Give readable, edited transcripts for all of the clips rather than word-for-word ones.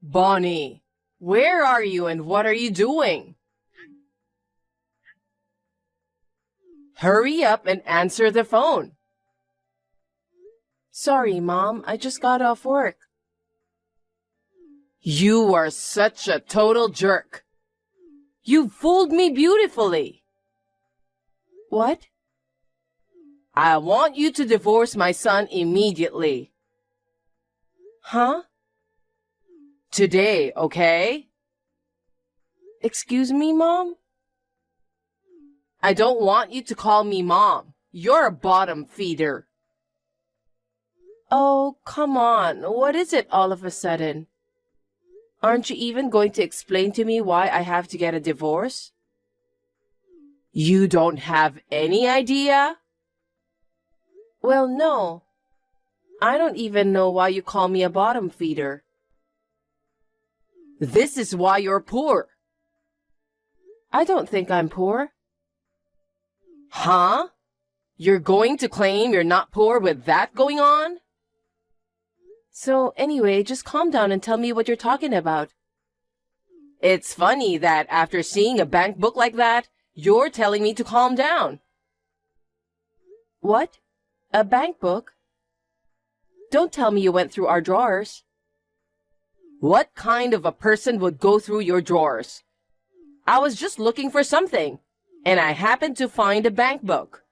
Bonnie, where are you and what are you doing? Hurry up and answer the phone. Sorry, Mom, I just got off work. You are such a total jerk. You fooled me beautifully. What? I want you to divorce my son immediately. Huh? Today, okay? Excuse me, Mom? I don't want you to call me Mom. You're a bottom feeder. Oh, come on. What is it all of a sudden? Aren't you even going to explain to me why I have to get a divorce? You don't have any idea? Well, no. I don't even know why you call me a bottom feeder. This is why you're poor. I don't think I'm poor. Huh? You're going to claim you're not poor with that going on? So anyway, just calm down and tell me what you're talking about. It's funny that after seeing a bank book like that, you're telling me to calm down. What? A bank book? Don't tell me you went through our drawers. What kind of a person would go through your drawers? I was just looking for something, and I happened to find a bank book.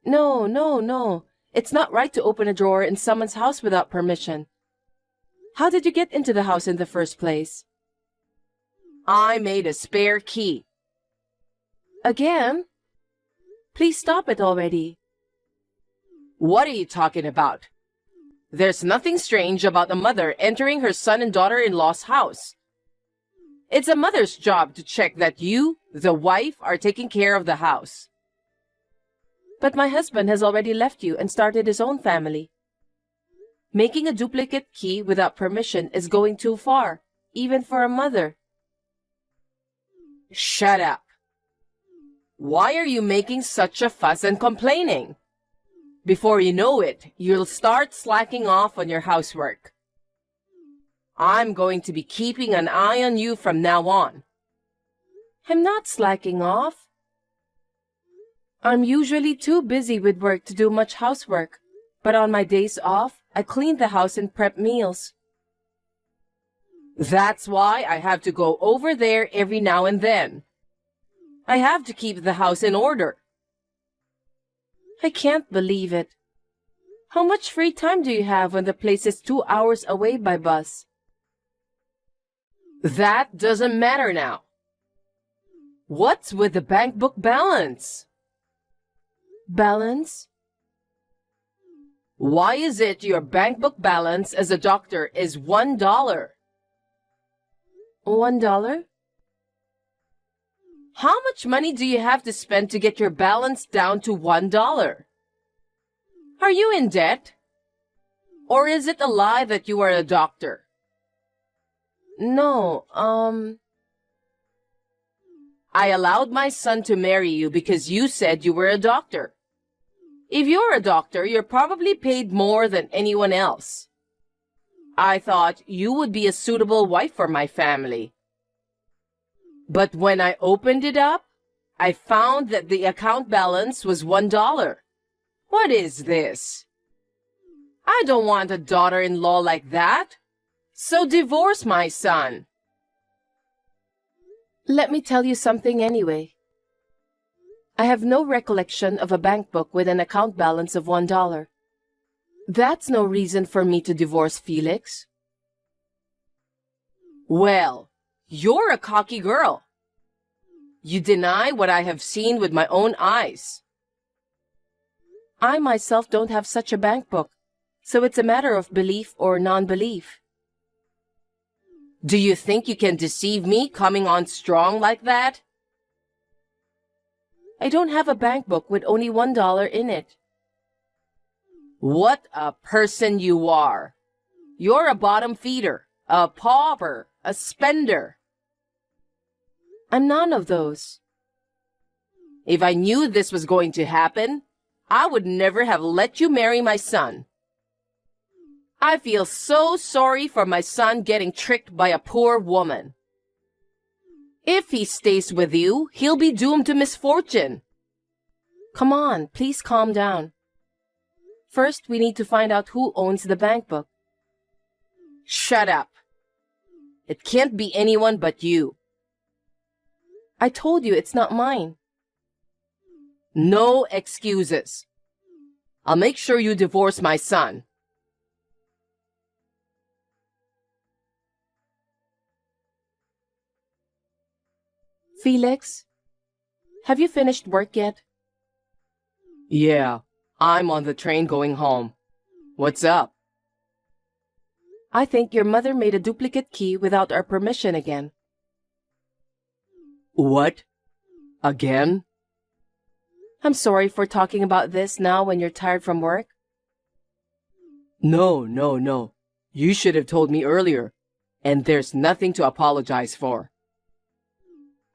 No. It's not right to open a drawer in someone's house without permission. How did you get into the house in the first place? I made a spare key. Again? Please stop it already. What are you talking about? There's nothing strange about a mother entering her son and daughter-in-law's house. It's a mother's job to check that you, the wife, are taking care of the house. But my husband has already left you and started his own family. Making a duplicate key without permission is going too far, even for a mother. Shut up. Why are you making such a fuss and complaining? Before you know it, you'll start slacking off on your housework. I'm going to be keeping an eye on you from now on. I'm not slacking off. I'm usually too busy with work to do much housework, but on my days off, I clean the house and prep meals. That's why I have to go over there every now and then. I have to keep the house in order. I can't believe it. How much free time do you have when the place is 2 hours away by bus? That doesn't matter now. What's with the bank book balance? Balance? Why is it your bank book balance as a doctor is $1? $1? How much money do you have to spend to get your balance down to $1? Are you in debt? Or is it a lie that you are a doctor? No, I allowed my son to marry you because you said you were a doctor. If you're a doctor, you're probably paid more than anyone else. I thought you would be a suitable wife for my family. But when I opened it up, I found that the account balance was $1. What is this? I don't want a daughter-in-law like that. So divorce my son. Let me tell you something anyway. I have no recollection of a bank book with an account balance of $1. That's no reason for me to divorce Felix. Well, you're a cocky girl. You deny what I have seen with my own eyes. I myself don't have such a bank book, so it's a matter of belief or non-belief. Do you think you can deceive me coming on strong like that? I don't have a bank book with only $1 in it. What a person you are. You're a bottom feeder, a pauper, a spender. I'm none of those. If I knew this was going to happen, I would never have let you marry my son. I feel so sorry for my son getting tricked by a poor woman. If he stays with you, he'll be doomed to misfortune. Come on, please calm down. First, we need to find out who owns the bank book. Shut up. It can't be anyone but you. I told you it's not mine. No excuses. I'll make sure you divorce my son. Felix, have you finished work yet? Yeah, I'm on the train going home. What's up? I think your mother made a duplicate key without our permission again. What? Again? I'm sorry for talking about this now when you're tired from work. No. You should have told me earlier, and there's nothing to apologize for.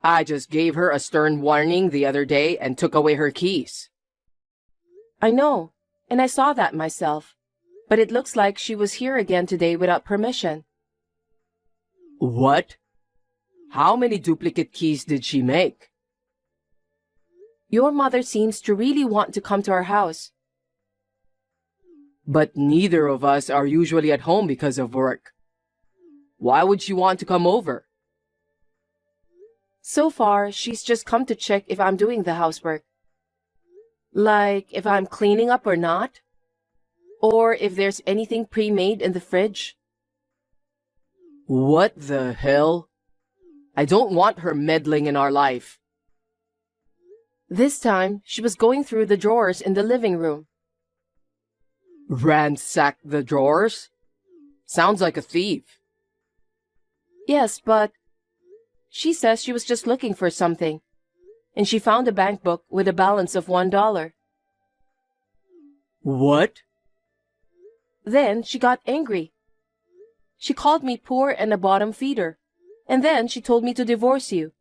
I just gave her a stern warning the other day and took away her keys. I know, and I saw that myself, but it looks like she was here again today without permission. What? How many duplicate keys did she make? Your mother seems to really want to come to our house. But neither of us are usually at home because of work. Why would she want to come over? So far, she's just come to check if I'm doing the housework. Like if I'm cleaning up or not. Or if there's anything pre-made in the fridge. What the hell? I don't want her meddling in our life. This time, she was going through the drawers in the living room. Ransack the drawers? Sounds like a thief. Yes, but she says she was just looking for something, and she found a bank book with a balance of $1. What? Then she got angry. She called me poor and a bottom feeder, and then she told me to divorce you.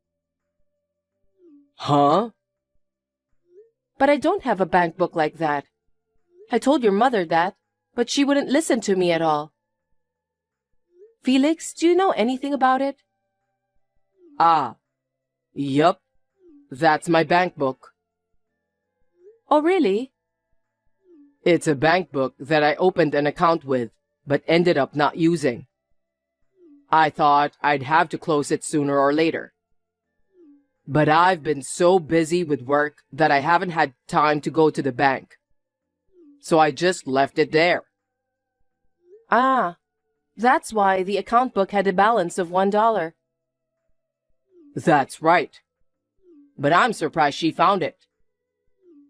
Huh? But I don't have a bank book like that. I told your mother that, but she wouldn't listen to me at all. Felix, do you know anything about it? Ah, yup. That's my bank book. Oh, really? It's a bank book that I opened an account with, but ended up not using. I thought I'd have to close it sooner or later. But I've been so busy with work that I haven't had time to go to the bank. So I just left it there. Ah, that's why the account book had a balance of $1. That's right. But I'm surprised she found it.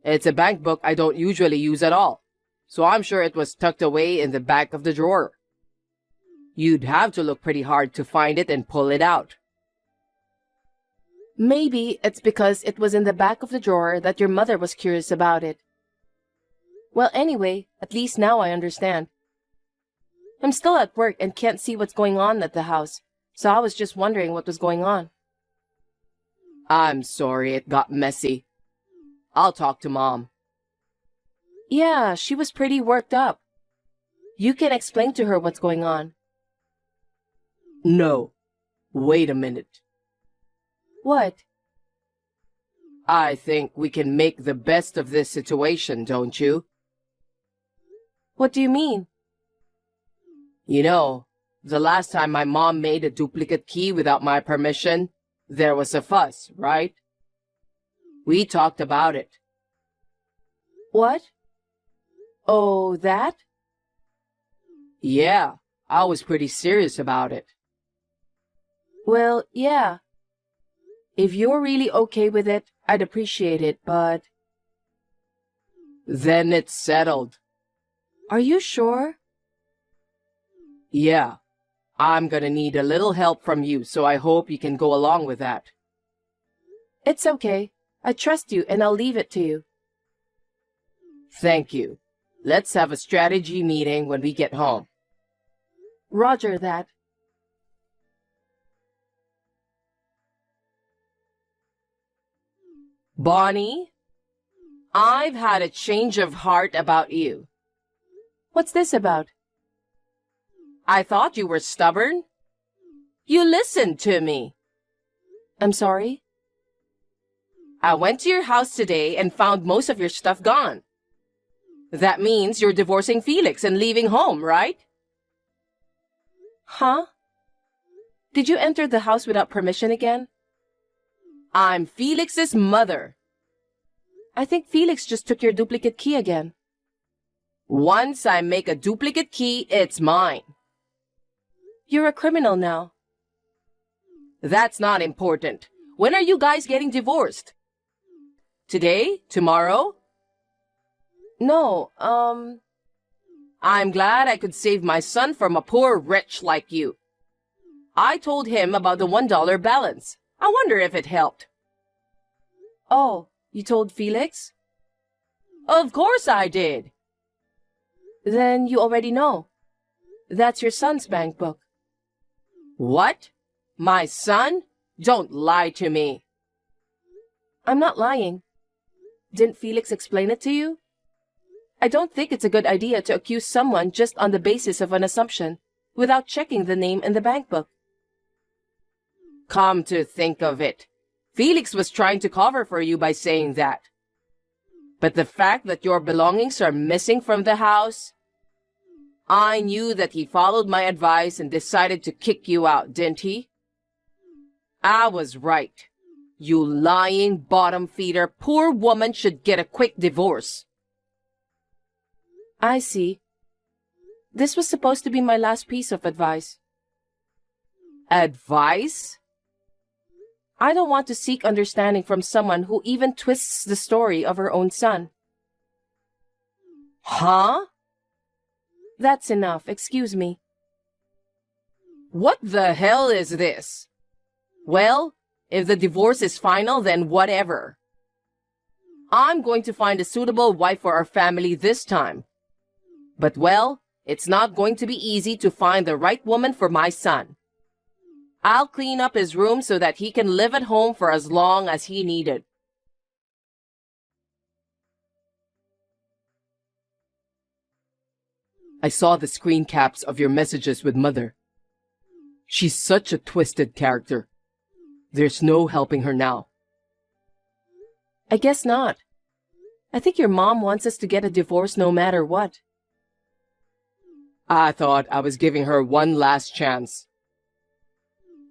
It's a bank book I don't usually use at all, so I'm sure it was tucked away in the back of the drawer. You'd have to look pretty hard to find it and pull it out. Maybe it's because it was in the back of the drawer that your mother was curious about it. Well, anyway, at least now I understand. I'm still at work and can't see what's going on at the house, so I was just wondering what was going on. I'm sorry it got messy. I'll talk to Mom. Yeah, she was pretty worked up. You can explain to her what's going on. No. Wait a minute. What? I think we can make the best of this situation, don't you? What do you mean? You know, the last time my mom made a duplicate key without my permission, there was a fuss, right? We talked about it. What? Oh, that? Yeah, I was pretty serious about it. Well, yeah. If you're really okay with it, I'd appreciate it, but... Then it's settled. Are you sure? Yeah. I'm gonna need a little help from you, so I hope you can go along with that. It's okay. I trust you, and I'll leave it to you. Thank you. Let's have a strategy meeting when we get home. Roger that. Bonnie, I've had a change of heart about you. What's this about? I thought you were stubborn. You listened to me. I'm sorry? I went to your house today and found most of your stuff gone. That means you're divorcing Felix and leaving home, right? Huh? Did you enter the house without permission again? I'm Felix's mother. I think Felix just took your duplicate key again. Once I make a duplicate key, it's mine. You're a criminal now. That's not important. When are you guys getting divorced? Today? Tomorrow? No, I'm glad I could save my son from a poor wretch like you. I told him about the $1 balance. I wonder if it helped. Oh, you told Felix? Of course I did. Then you already know. That's your son's bank book. What? My son? Don't lie to me. I'm not lying. Didn't Felix explain it to you? I don't think it's a good idea to accuse someone just on the basis of an assumption, without checking the name in the bank book. Come to think of it, Felix was trying to cover for you by saying that. But the fact that your belongings are missing from the house, I knew that he followed my advice and decided to kick you out, didn't he? I was right. You lying bottom feeder, poor woman should get a quick divorce. I see. This was supposed to be my last piece of advice. Advice? I don't want to seek understanding from someone who even twists the story of her own son. Huh? That's enough. Excuse me. What the hell is this? Well, if the divorce is final, then whatever. I'm going to find a suitable wife for our family this time. But well, it's not going to be easy to find the right woman for my son. I'll clean up his room so that he can live at home for as long as he needed. I saw the screen caps of your messages with Mother. She's such a twisted character. There's no helping her now. I guess not. I think your mom wants us to get a divorce no matter what. I thought I was giving her one last chance.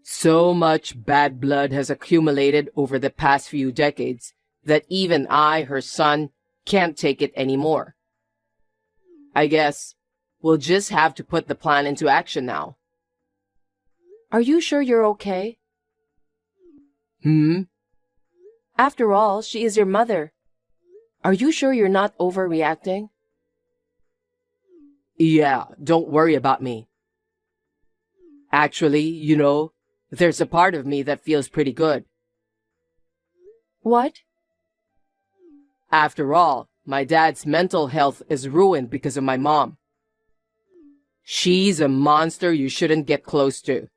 So much bad blood has accumulated over the past few decades that even I, her son, can't take it anymore. I guess we'll just have to put the plan into action now. Are you sure you're okay? After all, she is your mother. Are you sure you're not overreacting? Yeah, don't worry about me. Actually, you know, there's a part of me that feels pretty good. What? After all, my dad's mental health is ruined because of my mom. She's a monster you shouldn't get close to.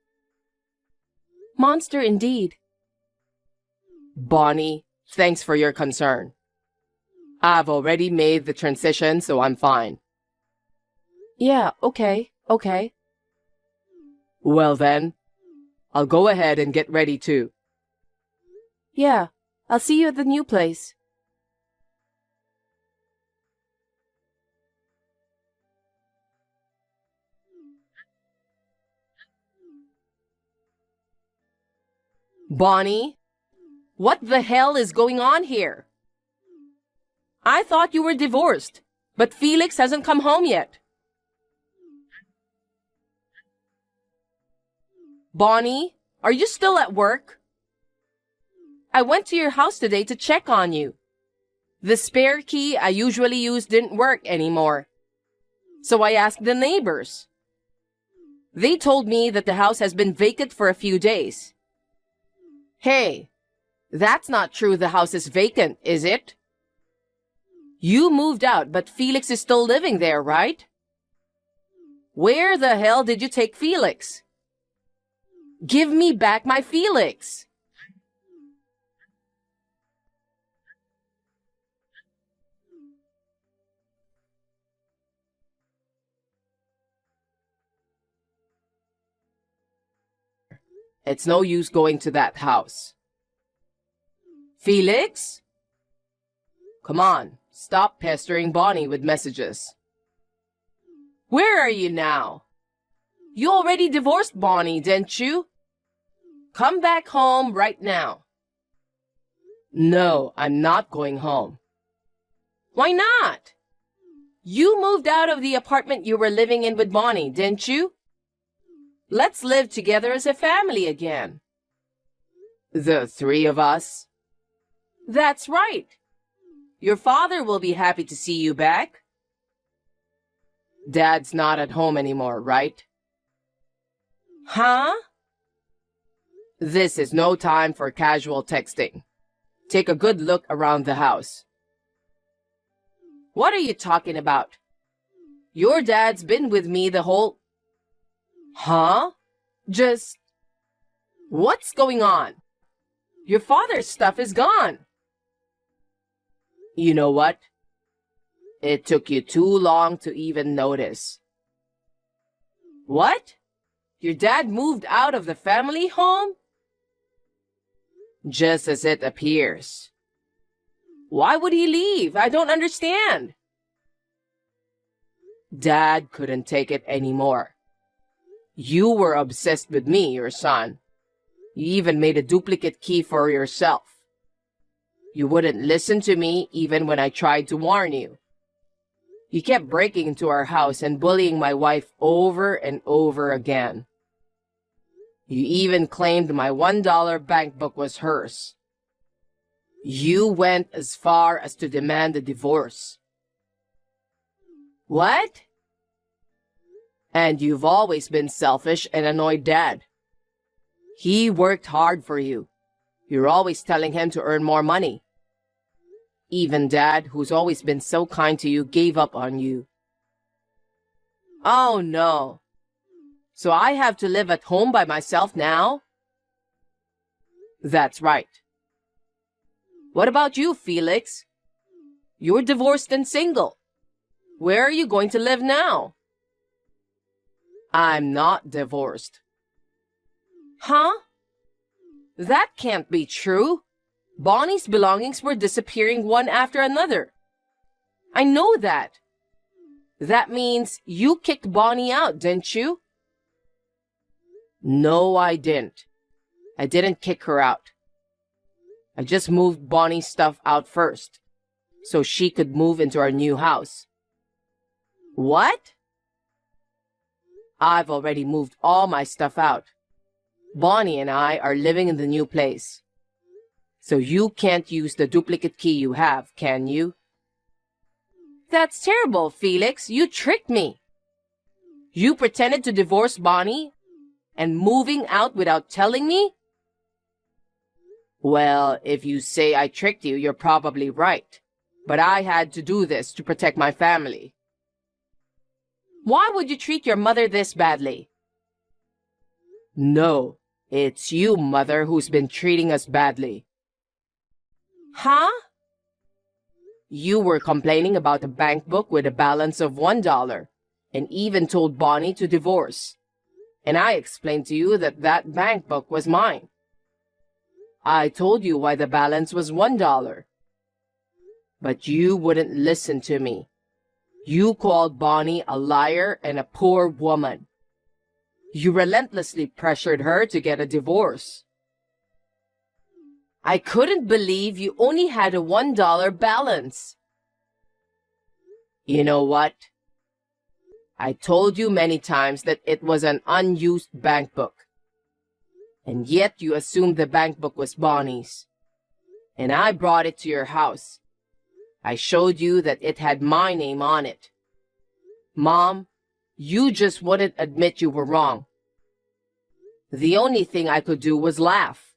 Monster indeed. Bonnie, thanks for your concern. I've already made the transition, so I'm fine. Yeah, okay. Well then, I'll go ahead and get ready too. Yeah, I'll see you at the new place. Bonnie, what the hell is going on here? I thought you were divorced, but Felix hasn't come home yet. Bonnie, are you still at work? I went to your house today to check on you. The spare key I usually use didn't work anymore. So I asked the neighbors. They told me that the house has been vacant for a few days. Hey, that's not true the house is vacant, is it? You moved out, but Felix is still living there, right? Where the hell did you take Felix? Give me back my Felix! It's no use going to that house. Felix? Come on, stop pestering Bonnie with messages. Where are you now? You already divorced Bonnie, didn't you? Come back home right now. No, I'm not going home. Why not? You moved out of the apartment you were living in with Bonnie, didn't you? Let's live together as a family again. The three of us? That's right. Your father will be happy to see you back. Dad's not at home anymore, right? Huh? This is no time for casual texting. Take a good look around the house. What are you talking about? Your dad's been with me the whole... Huh? What's going on? Your father's stuff is gone. You know what? It took you too long to even notice. What? Your dad moved out of the family home? Just as it appears. Why would he leave? I don't understand. Dad couldn't take it anymore. You were obsessed with me, your son. You even made a duplicate key for yourself. You wouldn't listen to me even when I tried to warn you. You kept breaking into our house and bullying my wife over and over again. You even claimed my $1 bank book was hers. You went as far as to demand a divorce. What? And you've always been selfish and annoyed Dad. He worked hard for you. You're always telling him to earn more money. Even Dad, who's always been so kind to you, gave up on you. Oh no. So I have to live at home by myself now? That's right. What about you, Felix? You're divorced and single. Where are you going to live now? I'm not divorced. Huh? That can't be true. Bonnie's belongings were disappearing one after another. I know that. That means you kicked Bonnie out, didn't you? No, I didn't. I didn't kick her out. I just moved Bonnie's stuff out first, so she could move into our new house. What? I've already moved all my stuff out. Bonnie and I are living in the new place. So you can't use the duplicate key you have, can you? That's terrible, Felix. You tricked me. You pretended to divorce Bonnie and moving out without telling me? Well, if you say I tricked you, you're probably right. But I had to do this to protect my family. Why would you treat your mother this badly? No, it's you, Mother, who's been treating us badly. Huh? You were complaining about a bank book with a balance of $1 and even told Bonnie to divorce. And I explained to you that that bank book was mine. I told you why the balance was $1. But you wouldn't listen to me. You called Bonnie a liar and a poor woman. You relentlessly pressured her to get a divorce. I couldn't believe you only had a $1 balance. You know what? I told you many times that it was an unused bank book. And yet you assumed the bank book was Bonnie's. And I brought it to your house. I showed you that it had my name on it. Mom, you just wouldn't admit you were wrong. The only thing I could do was laugh.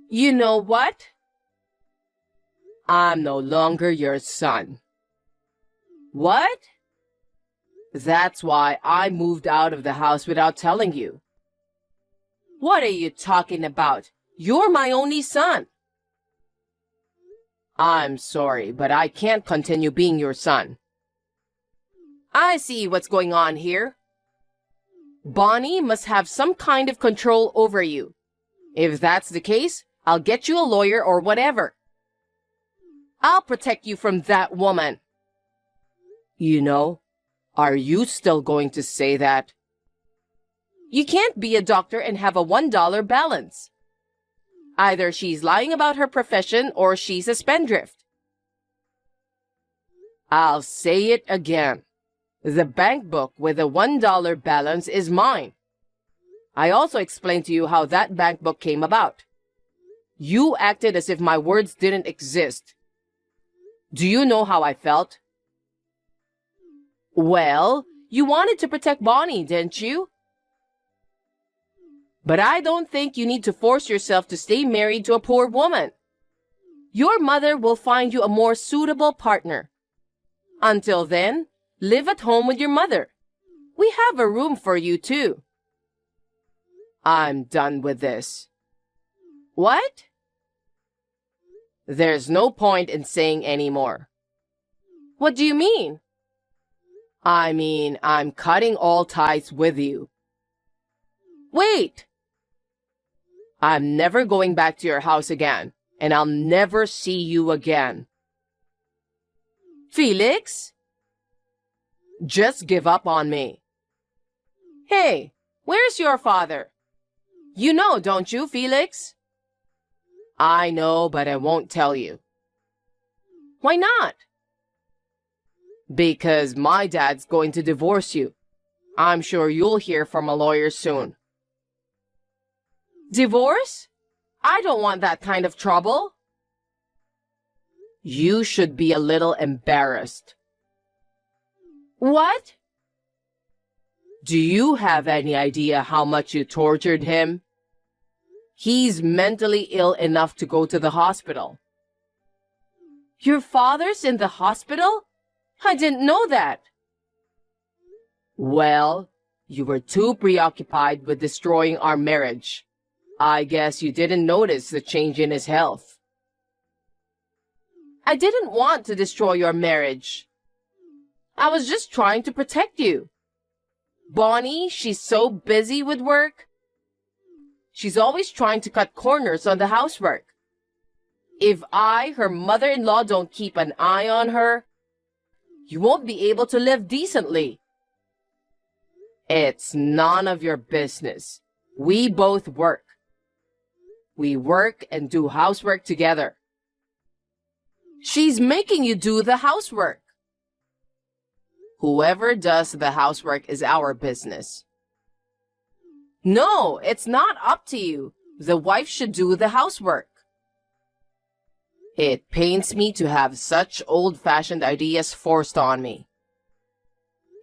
You know what? I'm no longer your son. What? That's why I moved out of the house without telling you. What are you talking about? You're my only son. I'm sorry, but I can't continue being your son. I see what's going on here. Bonnie must have some kind of control over you. If that's the case, I'll get you a lawyer or whatever. I'll protect you from that woman. You know, are you still going to say that? You can't be a doctor and have a $1 balance. Either she's lying about her profession or she's a spendthrift. I'll say it again. The bank book with a $1 balance is mine. I also explained to you how that bank book came about. You acted as if my words didn't exist. Do you know how I felt? Well, you wanted to protect Bonnie, didn't you? But I don't think you need to force yourself to stay married to a poor woman. Your mother will find you a more suitable partner. Until then, live at home with your mother. We have a room for you too. I'm done with this. What? There's no point in saying any more. What do you mean? I mean, I'm cutting all ties with you. Wait! I'm never going back to your house again, and I'll never see you again. Felix? Just give up on me. Hey, where's your father? You know, don't you, Felix? I know, but I won't tell you. Why not? Because my dad's going to divorce you. I'm sure you'll hear from a lawyer soon. Divorce? I don't want that kind of trouble. You should be a little embarrassed. What? Do you have any idea how much you tortured him? He's mentally ill enough to go to the hospital. Your father's in the hospital? I didn't know that. Well, you were too preoccupied with destroying our marriage. I guess you didn't notice the change in his health. I didn't want to destroy your marriage. I was just trying to protect you. Bonnie, she's so busy with work. She's always trying to cut corners on the housework. If I, her mother-in-law, don't keep an eye on her, you won't be able to live decently. It's none of your business. We both work. We work and do housework together. She's making you do the housework. Whoever does the housework is our business. No, it's not up to you. The wife should do the housework. It pains me to have such old-fashioned ideas forced on me.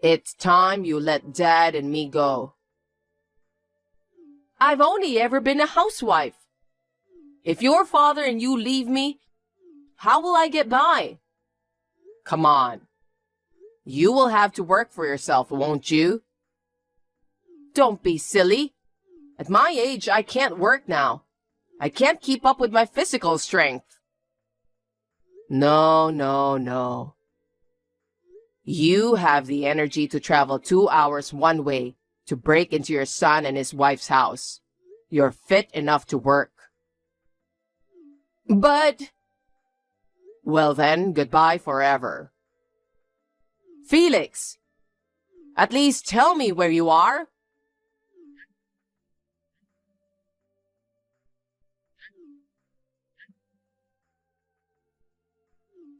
It's time you let Dad and me go. I've only ever been a housewife. If your father and you leave me, how will I get by? Come on. You will have to work for yourself, won't you? Don't be silly. At my age, I can't work now. I can't keep up with my physical strength. No, no, no. You have the energy to travel 2 hours one way to break into your son and his wife's house. You're fit enough to work. But... Well then, goodbye forever. Felix! At least tell me where you are.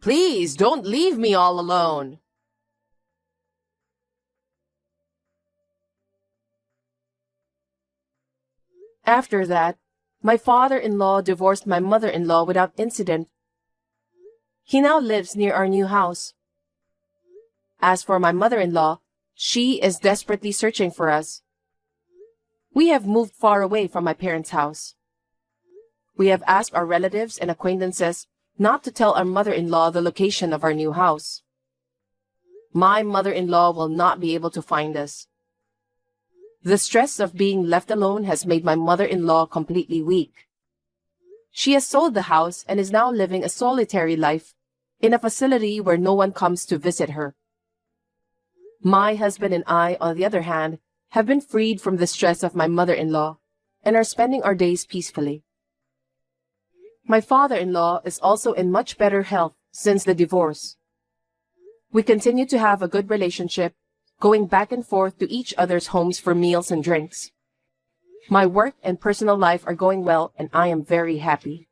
Please, don't leave me all alone. After that, my father-in-law divorced my mother-in-law without incident. He now lives near our new house. As for my mother-in-law, she is desperately searching for us. We have moved far away from my parents' house. We have asked our relatives and acquaintances not to tell our mother-in-law the location of our new house. My mother-in-law will not be able to find us. The stress of being left alone has made my mother-in-law completely weak. She has sold the house and is now living a solitary life in a facility where no one comes to visit her. My husband and I, on the other hand, have been freed from the stress of my mother-in-law and are spending our days peacefully. My father-in-law is also in much better health since the divorce. We continue to have a good relationship, going back and forth to each other's homes for meals and drinks. My work and personal life are going well, and I am very happy.